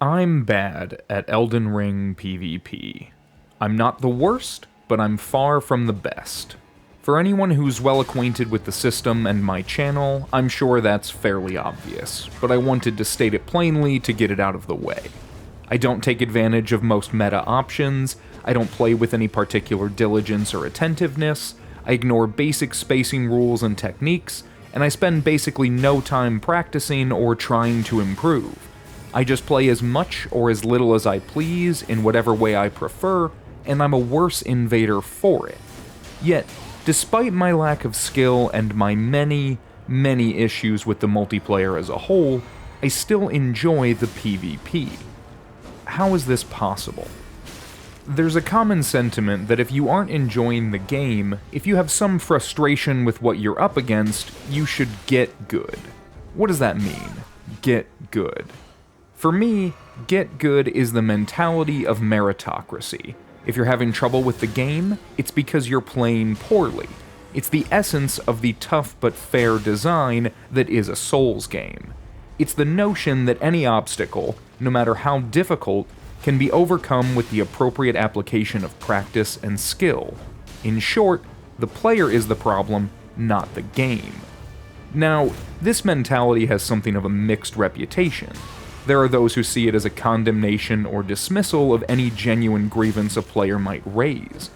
I'm bad at Elden Ring PvP. I'm not the worst, but I'm far from the best. For anyone who's well acquainted with the system and my channel, I'm sure that's fairly obvious, but I wanted to state it plainly to get it out of the way. I don't take advantage of most meta options, I don't play with any particular diligence or attentiveness, I ignore basic spacing rules and techniques, and I spend basically no time practicing or trying to improve. I just play as much or as little as I please in whatever way I prefer, and I'm a worse invader for it. Yet, despite my lack of skill and my many issues with the multiplayer as a whole, I still enjoy the PvP. How is this possible? There's a common sentiment that if you aren't enjoying the game, if you have some frustration with what you're up against, you should get good. What does that mean? Get good. For me, get good is the mentality of meritocracy. If you're having trouble with the game, it's because you're playing poorly. It's the essence of the tough but fair design that is a Souls game. It's the notion that any obstacle, no matter how difficult, can be overcome with the appropriate application of practice and skill. In short, the player is the problem, not the game. Now, this mentality has something of a mixed reputation. There are those who see it as a condemnation or dismissal of any genuine grievance a player might raise.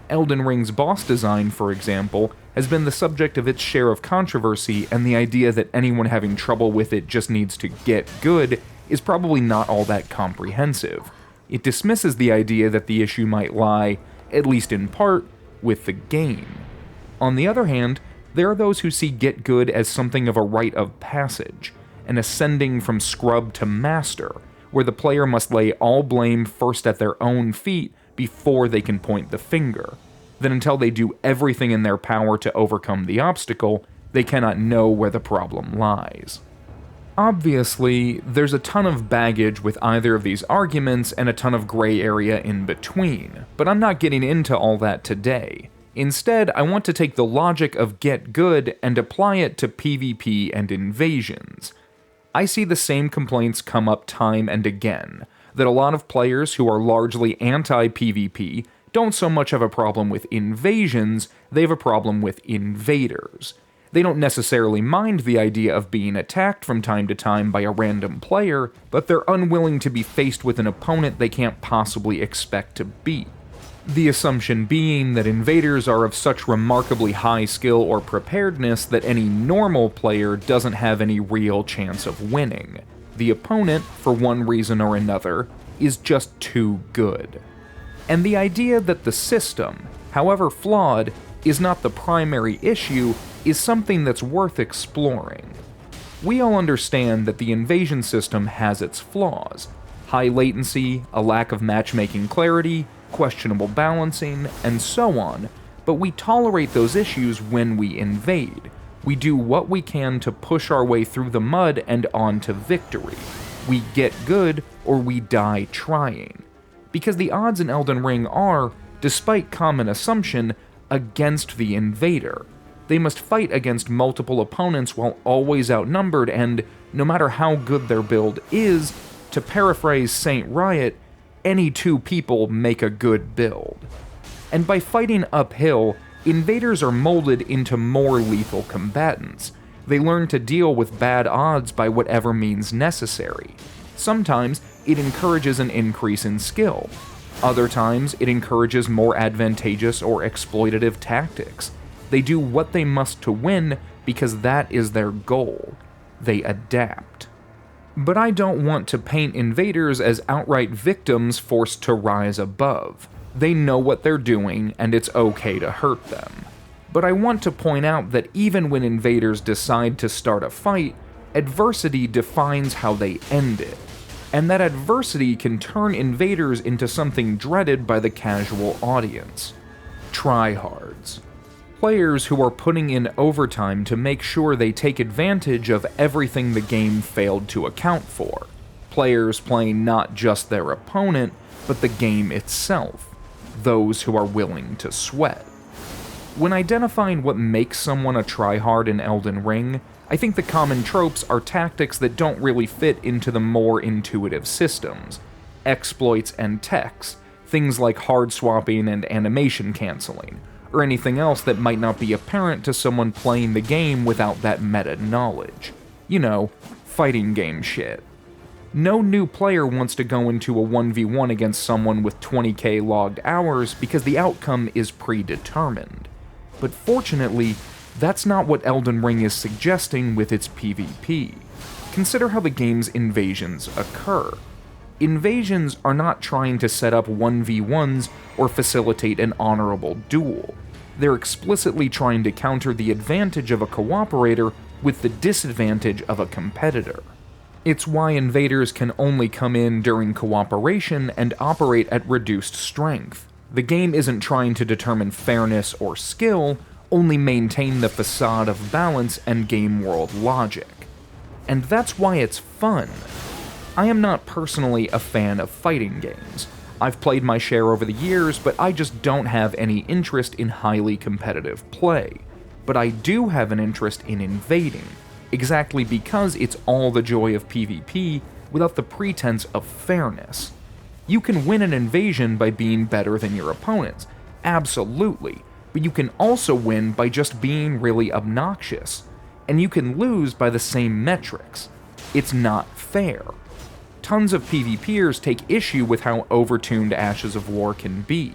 Elden Ring's boss design, for example, has been the subject of its share of controversy, and the idea that anyone having trouble with it just needs to get good is probably not all that comprehensive. It dismisses the idea that the issue might lie, at least in part, with the game. On the other hand, there are those who see get good as something of a rite of passage, an ascending from scrub to master, where the player must lay all blame first at their own feet before they can point the finger. Then until they do everything in their power to overcome the obstacle, they cannot know where the problem lies. Obviously, there's a ton of baggage with either of these arguments and a ton of gray area in between, but I'm not getting into all that today. Instead, I want to take the logic of get good and apply it to PvP and invasions. I see the same complaints come up time and again, that a lot of players who are largely anti-PvP don't so much have a problem with invasions, they have a problem with invaders. They don't necessarily mind the idea of being attacked from time to time by a random player, but they're unwilling to be faced with an opponent they can't possibly expect to beat. The assumption being that invaders are of such remarkably high skill or preparedness that any normal player doesn't have any real chance of winning. The opponent, for one reason or another, is just too good. And the idea that the system, however flawed, is not the primary issue is something that's worth exploring. We all understand that the invasion system has its flaws: high latency, a lack of matchmaking clarity, questionable balancing, and so on, but we tolerate those issues when we invade. We do what we can to push our way through the mud and on to victory. We get good, or we die trying. Because the odds in Elden Ring are, despite common assumption, against the invader. They must fight against multiple opponents while always outnumbered, and no matter how good their build is, to paraphrase Saint Riot, any two people make a good build. And by fighting uphill, invaders are molded into more lethal combatants. They learn to deal with bad odds by whatever means necessary. Sometimes it encourages an increase in skill. Other times it encourages more advantageous or exploitative tactics. They do what they must to win because that is their goal. They adapt. But I don't want to paint invaders as outright victims forced to rise above. They know what they're doing, and it's okay to hurt them. But I want to point out that even when invaders decide to start a fight, adversity defines how they end it. And that adversity can turn invaders into something dreaded by the casual audience. Tryhards. Players who are putting in overtime to make sure they take advantage of everything the game failed to account for. Players playing not just their opponent, but the game itself. Those who are willing to sweat. When identifying what makes someone a tryhard in Elden Ring, I think the common tropes are tactics that don't really fit into the more intuitive systems. Exploits and techs, things like hard swapping and animation canceling, or anything else that might not be apparent to someone playing the game without that meta knowledge. You know, fighting game shit. No new player wants to go into a 1v1 against someone with 20k logged hours because the outcome is predetermined. But fortunately, that's not what Elden Ring is suggesting with its PvP. Consider how the game's invasions occur. Invasions are not trying to set up 1v1s or facilitate an honorable duel. They're explicitly trying to counter the advantage of a cooperator with the disadvantage of a competitor. It's why invaders can only come in during cooperation and operate at reduced strength. The game isn't trying to determine fairness or skill, only maintain the facade of balance and game world logic. And that's why it's fun. I am not personally a fan of fighting games. I've played my share over the years, but I just don't have any interest in highly competitive play. But I do have an interest in invading, exactly because it's all the joy of PvP without the pretense of fairness. You can win an invasion by being better than your opponents, absolutely, but you can also win by just being really obnoxious, and you can lose by the same metrics. It's not fair. Tons of PvPers take issue with how overtuned Ashes of War can be.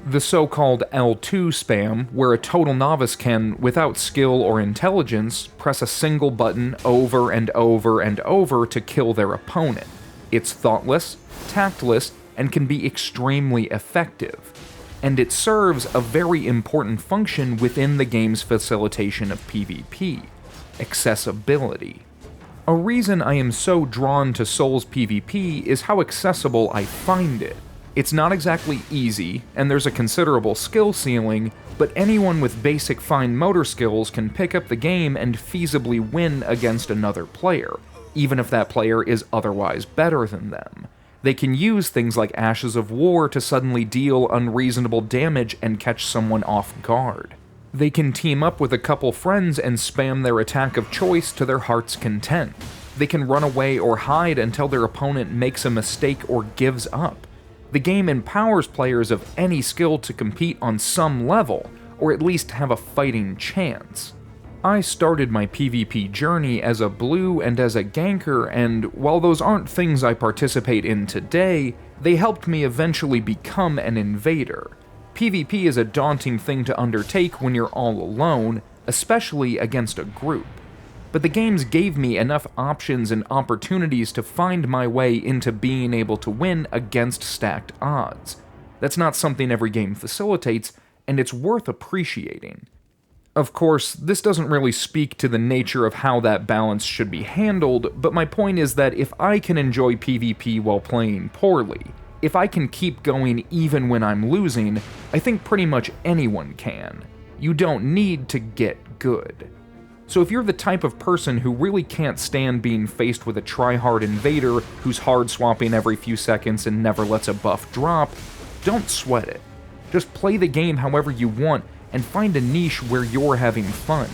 The so-called L2 spam, where a total novice can, without skill or intelligence, press a single button over and over and over to kill their opponent. It's thoughtless, tactless, and can be extremely effective. And it serves a very important function within the game's facilitation of PvP: accessibility. A reason I am so drawn to Souls PvP is how accessible I find it. It's not exactly easy, and there's a considerable skill ceiling, but anyone with basic fine motor skills can pick up the game and feasibly win against another player, even if that player is otherwise better than them. They can use things like Ashes of War to suddenly deal unreasonable damage and catch someone off guard. They can team up with a couple friends and spam their attack of choice to their heart's content. They can run away or hide until their opponent makes a mistake or gives up. The game empowers players of any skill to compete on some level, or at least have a fighting chance. I started my PvP journey as a blue and as a ganker, and while those aren't things I participate in today, they helped me eventually become an invader. PvP is a daunting thing to undertake when you're all alone, especially against a group. But the games gave me enough options and opportunities to find my way into being able to win against stacked odds. That's not something every game facilitates, and it's worth appreciating. Of course, this doesn't really speak to the nature of how that balance should be handled, but my point is that if I can enjoy PvP while playing poorly, if I can keep going even when I'm losing, I think pretty much anyone can. You don't need to get good. So if you're the type of person who really can't stand being faced with a tryhard invader who's hard swapping every few seconds and never lets a buff drop, don't sweat it. Just play the game however you want and find a niche where you're having fun.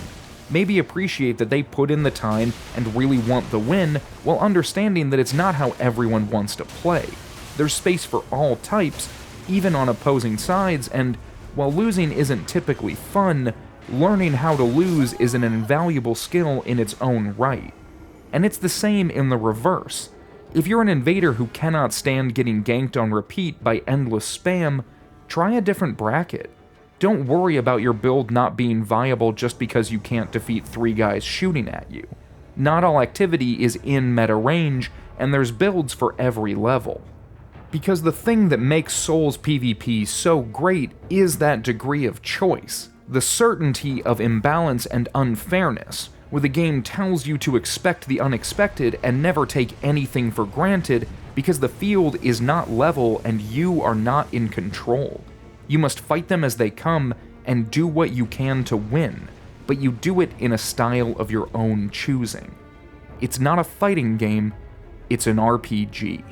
Maybe appreciate that they put in the time and really want the win, while understanding that it's not how everyone wants to play. There's space for all types, even on opposing sides, and while losing isn't typically fun, learning how to lose is an invaluable skill in its own right. And it's the same in the reverse. If you're an invader who cannot stand getting ganked on repeat by endless spam, try a different bracket. Don't worry about your build not being viable just because you can't defeat 3 guys shooting at you. Not all activity is in meta range, and there's builds for every level. Because the thing that makes Souls PvP so great is that degree of choice, the certainty of imbalance and unfairness, where the game tells you to expect the unexpected and never take anything for granted because the field is not level and you are not in control. You must fight them as they come and do what you can to win, but you do it in a style of your own choosing. It's not a fighting game, it's an RPG.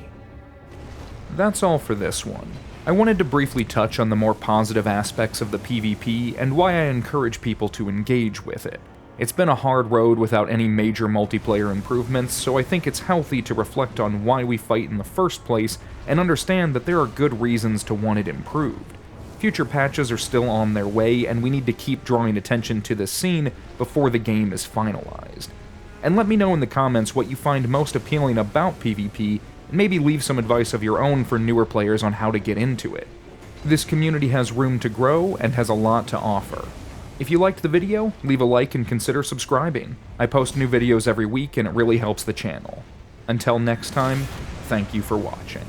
That's all for this one. I wanted to briefly touch on the more positive aspects of the PvP and why I encourage people to engage with it. It's been a hard road without any major multiplayer improvements, so I think it's healthy to reflect on why we fight in the first place and understand that there are good reasons to want it improved. Future patches are still on their way, and we need to keep drawing attention to this scene before the game is finalized. And let me know in the comments what you find most appealing about PvP, and maybe leave some advice of your own for newer players on how to get into it. This community has room to grow and has a lot to offer. If you liked the video, leave a like and consider subscribing. I post new videos every week and it really helps the channel. Until next time, thank you for watching.